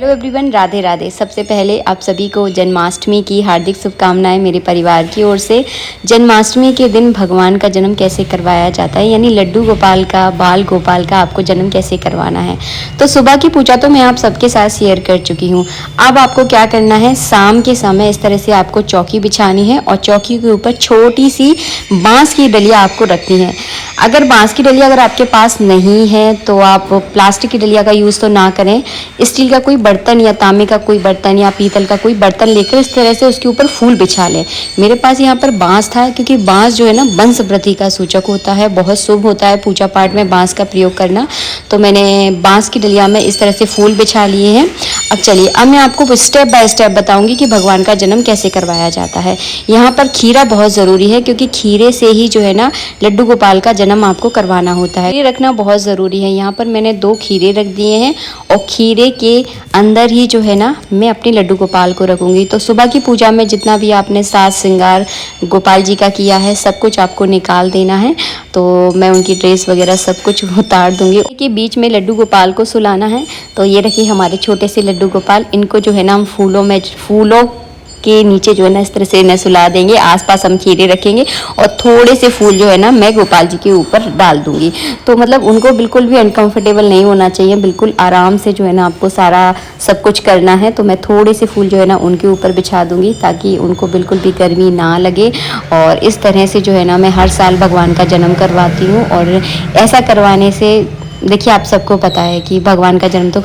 Hello everyone, Radhe Radhe. सबसे पहले आप सभी को जन्माष्टमी की हार्दिक शुभकामनाएं मेरे परिवार की ओर से। जन्माष्टमी के दिन भगवान का जन्म कैसे करवाया जाता है, यानी लड्डू गोपाल का, बाल गोपाल का आपको जन्म कैसे करवाना है। तो सुबह की पूजा तो मैं आप सबके साथ शेयर कर चुकी हूँ। अब आपको क्या करना है, शाम के समय इस तरह से आपको चौकी बिछानी है और चौकी के ऊपर छोटी सी बांस की डलिया आपको रखनी है। अगर बांस की डलिया अगर आपके पास नहीं है तो आप प्लास्टिक की डलिया का यूज़ तो ना करें। स्टील का कोई बर्तन या तांबे का कोई बर्तन या पीतल का कोई बर्तन लेकर इस तरह से उसके ऊपर फूल बिछा लें। मेरे पास यहाँ पर बांस था, क्योंकि बांस जो है ना वंश वृद्धि का सूचक होता है, बहुत शुभ होता है पूजा पाठ में बांस का प्रयोग करना। तो मैंने बांस की डलिया में इस तरह से फूल बिछा लिए हैं। अब चलिए, अब मैं आपको स्टेप बाय स्टेप बताऊंगी कि भगवान का जन्म कैसे करवाया जाता है। यहाँ पर खीरा बहुत ज़रूरी है, क्योंकि खीरे से ही जो है ना लड्डू गोपाल का जन्म आपको करवाना होता है। खीरे रखना बहुत ज़रूरी है। यहाँ पर मैंने 2 खीरे रख दिए हैं और खीरे के अंदर ही जो है ना मैं अपनी लड्डू गोपाल को रखूँगी। तो सुबह की पूजा में जितना भी आपने साज श्रृंगार गोपाल जी का किया है सब कुछ आपको निकाल देना है। तो मैं उनकी ड्रेस वगैरह सब कुछ उतार दूँगी। कि बीच में लड्डू गोपाल को सुलाना है। तो ये रखिए हमारे छोटे से लड्डू गोपाल। इनको जो है ना हम फूलों के नीचे जो है ना इस तरह से इन्हें सुला देंगे। आसपास हम खीरे रखेंगे और थोड़े से फूल जो है ना मैं गोपाल जी के ऊपर डाल दूंगी। तो मतलब उनको बिल्कुल भी अनकंफर्टेबल नहीं होना चाहिए, बिल्कुल आराम से जो है ना आपको सारा सब कुछ करना है। तो मैं थोड़े से फूल जो है ना उनके ऊपर बिछा दूंगी, ताकि उनको बिल्कुल भी गर्मी ना लगे। और इस तरह से जो है ना मैं हर साल भगवान का जन्म करवाती हूँ। और ऐसा करवाने से देखिए, आप सबको पता है कि भगवान का जन्म तो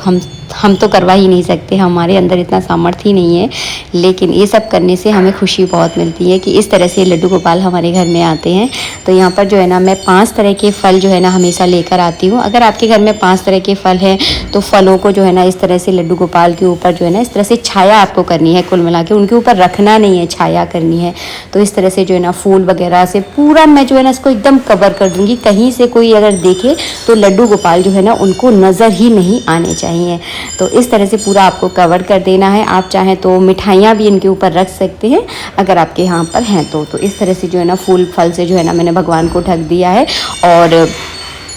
हम तो करवा ही नहीं सकते, हमारे अंदर इतना सामर्थ्य ही नहीं है। लेकिन ये सब करने से हमें खुशी बहुत मिलती है कि इस तरह से लड्डू गोपाल हमारे घर में आते हैं। तो यहाँ पर जो है ना मैं 5 तरह के फल जो है ना हमेशा लेकर आती हूँ। अगर आपके घर में 5 तरह के फल हैं तो फलों को जो है ना इस तरह से लड्डू गोपाल के ऊपर जो है ना इस तरह से छाया आपको करनी है। कुल मिला के उनके ऊपर रखना नहीं है, छाया करनी है। तो इस तरह से जो है ना फूल वगैरह से पूरा मैं जो है ना इसको एकदम कवर कर दूँगी। कहीं से कोई अगर देखे तो लड्डू गोपाल जो है ना उनको नज़र ही नहीं आने चाहिए। तो इस तरह से पूरा आपको कवर कर देना है। आप चाहें तो मिठाइयाँ भी इनके ऊपर रख सकते हैं, अगर आपके यहाँ पर हैं तो इस तरह से जो है ना फूल फल से जो है ना मैंने भगवान को ढक दिया है। और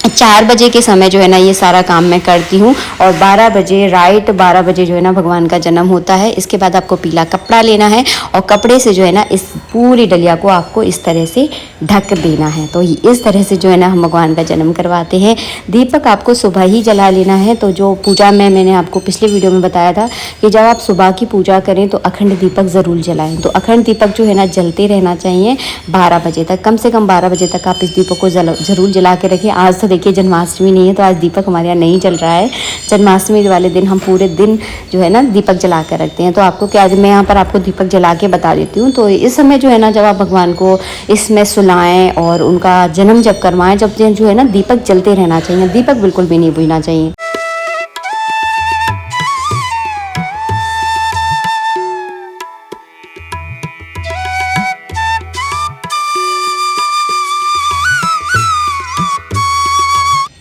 4 बजे के समय जो है ना ये सारा काम मैं करती हूँ। और 12 बजे, राइट 12 बजे जो है ना भगवान का जन्म होता है। इसके बाद आपको पीला कपड़ा लेना है और कपड़े से जो है ना इस पूरी डलिया को आपको इस तरह से ढक देना है। तो इस तरह से जो है ना हम भगवान का जन्म करवाते हैं। दीपक आपको सुबह ही जला लेना है। तो जो पूजा में मैंने आपको पिछले वीडियो में बताया था कि जब आप सुबह की पूजा करें तो अखंड दीपक ज़रूर जलाएँ। तो अखंड दीपक जो है ना जलते रहना चाहिए 12 बजे तक, कम से कम 12 बजे तक आप इस दीपक को ज़रूर जला के रखें। आज तो देखिए जन्माष्टमी नहीं है, तो आज दीपक हमारे यहाँ नहीं जल रहा है। जन्माष्टमी वाले दिन हम पूरे दिन जो है ना दीपक जला कर रखते हैं। तो आपको क्या, मैं यहाँ पर आपको दीपक जला के बता देती हूँ। तो इस समय जो है ना जब आप भगवान को इसमें सुलाएं और उनका जन्म जब करवाएं, जब जो है ना दीपक जलते रहना चाहिए, दीपक बिल्कुल भी नहीं बुझना चाहिए।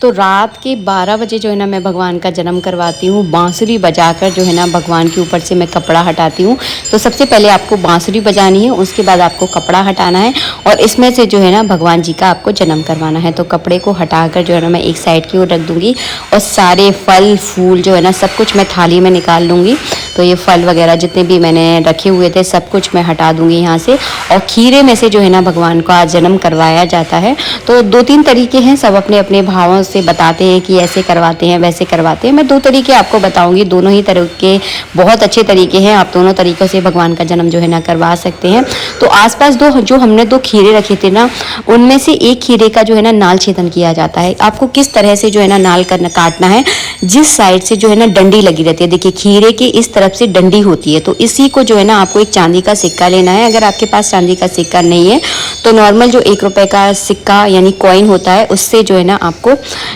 तो रात के 12 बजे जो है ना मैं भगवान का जन्म करवाती हूँ। बांसुरी बजाकर जो है ना भगवान के ऊपर से मैं कपड़ा हटाती हूँ। तो सबसे पहले आपको बांसुरी बजानी है, उसके बाद आपको कपड़ा हटाना है और इसमें से जो है ना भगवान जी का आपको जन्म करवाना है। तो कपड़े को हटाकर जो है ना मैं एक साइड की ओर रख दूँगी और सारे फल फूल जो है ना सब कुछ मैं थाली में निकाल लूँगी। तो ये फल वगैरह जितने भी मैंने रखे हुए थे सब कुछ मैं हटा दूँगी यहाँ से। और खीरे में से जो है ना भगवान का जन्म करवाया जाता है। तो 2-3 तरीके हैं, सब अपने अपने भावों से बताते हैं कि ऐसे करवाते हैं वैसे करवाते हैं। मैं 2 तरीके आपको बताऊंगी, दोनों ही तरीके बहुत अच्छे तरीके हैं। आप दोनों तरीक़ों से भगवान का जन्म जो है ना करवा सकते हैं। तो आसपास जो हमने 2 खीरे रखे थे ना, उनमें से एक खीरे का जो है ना नाल छेदन किया जाता है। आपको किस तरह से जो है ना नाल करना काटना है, जिस साइड से जो है ना डंडी लगी रहती है, देखिए खीरे के इस तरफ से डंडी होती है, तो इसी को जो है ना आपको एक चांदी का सिक्का लेना है। अगर आपके पास चांदी का सिक्का नहीं है तो नॉर्मल जो 1 रुपए का सिक्का यानी कॉइन होता है, उससे जो है ना आपको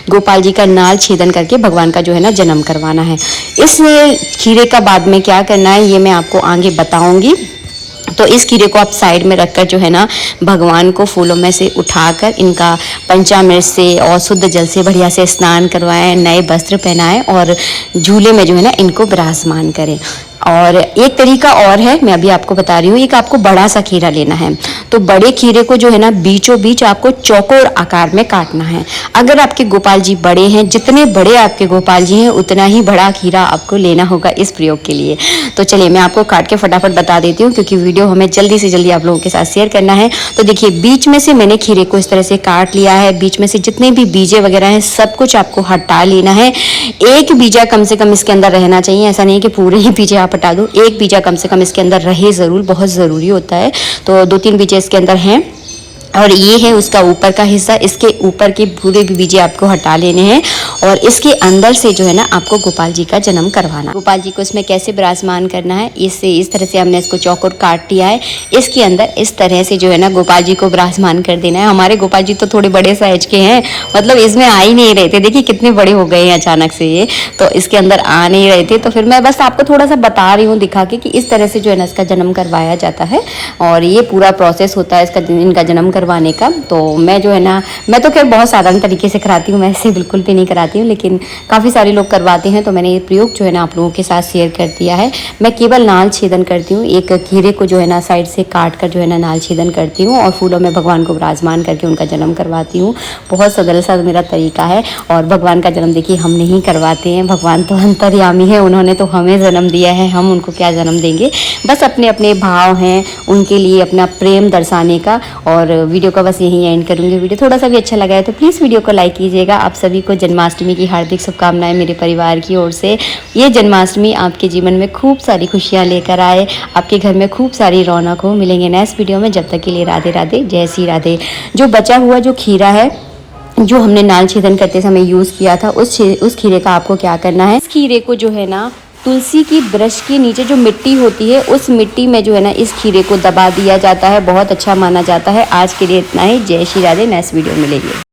गोपाल जी का नाल छेदन करके भगवान का जो है ना जन्म करवाना है। इस खीरे का बाद में क्या करना है ये मैं आपको आगे बताऊंगी। तो इस खीरे को आप साइड में रखकर जो है ना भगवान को फूलों में से उठाकर इनका पंचामृत से और शुद्ध जल से बढ़िया से स्नान करवाएं, नए वस्त्र पहनाएं और झूले में जो है ना इनको विराजमान करें। और एक तरीका और है, मैं अभी आपको बता रही हूँ। एक आपको बड़ा सा खीरा लेना है, तो बड़े खीरे को जो है ना बीचों बीच आपको चौकोर आकार में काटना है। अगर आपके गोपाल जी बड़े हैं, जितने बड़े आपके गोपाल जी हैं उतना ही बड़ा खीरा आपको लेना होगा इस प्रयोग के लिए। तो चलिए मैं आपको काट के फटाफट बता देती हूँ, क्योंकि वीडियो हमें जल्दी से जल्दी आप लोगों के साथ शेयर करना है। तो देखिए बीच में से मैंने खीरे को इस तरह से काट लिया है। बीच में से जितने भी बीजे वगैरह हैं सब कुछ आपको हटा लेना है। एक बीजा कम से कम इसके अंदर रहना चाहिए, ऐसा नहीं कि पूरे ही बीजे आप हटा दो, एक बीजा कम से कम इसके अंदर रहे ज़रूर, बहुत ज़रूरी होता है। तो 2-3 बीजे इसके अंदर हैं और ये है उसका ऊपर का हिस्सा। इसके ऊपर के पूरे भी बीजे आपको हटा लेने हैं और इसके अंदर से जो है ना आपको गोपाल जी का जन्म करवाना। गोपाल जी को इसमें कैसे विराजमान करना है, इससे इस तरह से हमने इसको चौकोर काट दिया है। इसके अंदर इस तरह से जो है ना गोपाल जी को विराजमान कर देना है। हमारे गोपाल जी तो थोड़े बड़े साइज के हैं, मतलब इसमें आ ही नहीं रहे थे। देखिए कितने बड़े हो गए हैं अचानक से ये, तो इसके अंदर आ नहीं रहे थे। तो फिर मैं बस आपको थोड़ा सा बता रही हूँ दिखा के कि इस तरह से जो है ना इसका जन्म करवाया जाता है और ये पूरा प्रोसेस होता है इसका, इनका जन्म करवाने का। तो मैं जो है ना, मैं तो खैर बहुत साधारण तरीके से कराती हूँ, मैं ऐसे बिल्कुल भी नहीं कराती हूँ, लेकिन काफ़ी सारे लोग करवाते हैं। तो मैंने ये प्रयोग जो है ना आप लोगों के साथ शेयर कर दिया है। मैं केवल नाल छेदन करती हूँ, एक खीरे को जो है ना साइड से काट कर जो है ना नाल छेदन करती हूँ और फूलों में भगवान को विराजमान करके उनका जन्म करवाती हूँ। बहुत सरल सा मेरा तरीका है। और भगवान का जन्म देखिए हम नहीं करवाते हैं, भगवान तो अंतर्यामी है, उन्होंने तो हमें जन्म दिया है, हम उनको क्या जन्म देंगे। बस अपने अपने भाव हैं उनके लिए अपना प्रेम दर्शाने का। और वीडियो का बस यहीं एंड करूँगी। वीडियो थोड़ा सा भी अच्छा लगा है तो प्लीज़ वीडियो को लाइक कीजिएगा। आप सभी को जन्माष्टमी की हार्दिक शुभकामनाएं मेरे परिवार की ओर से। ये जन्माष्टमी आपके जीवन में खूब सारी खुशियाँ लेकर आए, आपके घर में खूब सारी रौनक हो। मिलेंगे नेक्स्ट वीडियो में, जब तक के लिए राधे राधे, जय श्री राधे। जो बचा हुआ जो खीरा है जो हमने नाल छेदन करते समय यूज़ किया था, उस खीरे का आपको क्या करना है, इस खीरे को जो है ना तुलसी की ब्रश के नीचे जो मिट्टी होती है उस मिट्टी में जो है ना इस खीरे को दबा दिया जाता है। बहुत अच्छा माना जाता है। आज के लिए इतना ही। जय श्री राधे। नेक्स्ट वीडियो मिलेगी।